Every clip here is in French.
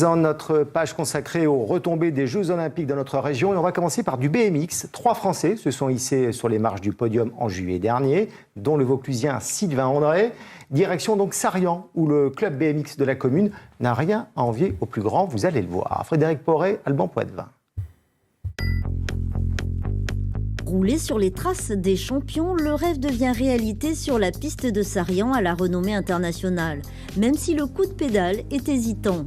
Dans notre page consacrée aux retombées des Jeux Olympiques dans notre région, et on va commencer par du BMX. 3 Français se sont hissés sur les marches du podium en juillet dernier, dont le Vauclusien Sylvain André. Direction donc Sarrian, où le club BMX de la commune n'a rien à envier au plus grand, vous allez le voir. Frédéric Porret, Alban Poitvin. Rouler sur les traces des champions, le rêve devient réalité sur la piste de Sarrian à la renommée internationale, même si le coup de pédale est hésitant.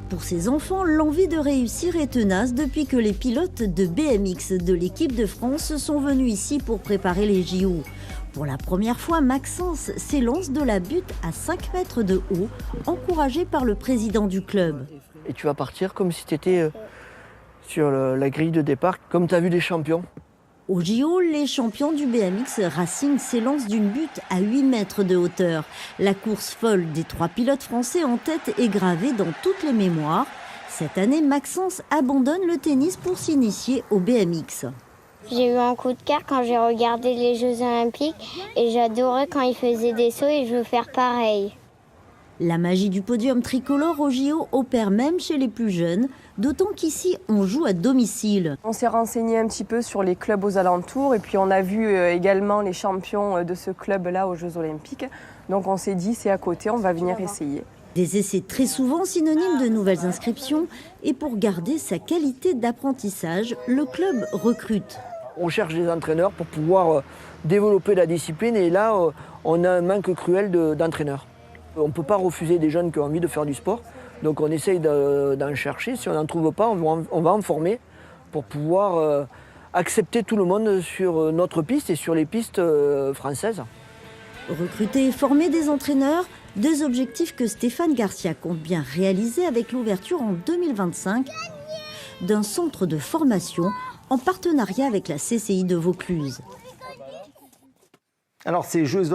Pour ces enfants, l'envie de réussir est tenace depuis que les pilotes de BMX de l'équipe de France sont venus ici pour préparer les JO. Pour la première fois, Maxence s'élance de la butte à 5 mètres de haut, encouragé par le président du club. Et tu vas partir comme si tu étais sur la grille de départ, comme tu as vu des champions. Au JO, les champions du BMX Racing s'élancent d'une butte à 8 mètres de hauteur. La course folle des 3 pilotes français en tête est gravée dans toutes les mémoires. Cette année, Maxence abandonne le tennis pour s'initier au BMX. J'ai eu un coup de cœur quand j'ai regardé les Jeux Olympiques et j'adorais quand ils faisaient des sauts et je veux faire pareil. La magie du podium tricolore au JO opère même chez les plus jeunes, d'autant qu'ici on joue à domicile. On s'est renseigné un petit peu sur les clubs aux alentours et puis on a vu également les champions de ce club-là aux Jeux Olympiques. Donc on s'est dit c'est à côté, on va venir essayer. Des essais très souvent synonymes de nouvelles inscriptions et pour garder sa qualité d'apprentissage, le club recrute. On cherche des entraîneurs pour pouvoir développer la discipline et là on a un manque cruel d'entraîneurs. On ne peut pas refuser des jeunes qui ont envie de faire du sport, donc on essaye d'en chercher. Si on n'en trouve pas, on va en former pour pouvoir accepter tout le monde sur notre piste et sur les pistes françaises. Recruter et former des entraîneurs, 2 objectifs que Stéphane Garcia compte bien réaliser avec l'ouverture en 2025 d'un centre de formation en partenariat avec la CCI de Vaucluse. Alors ces Jeux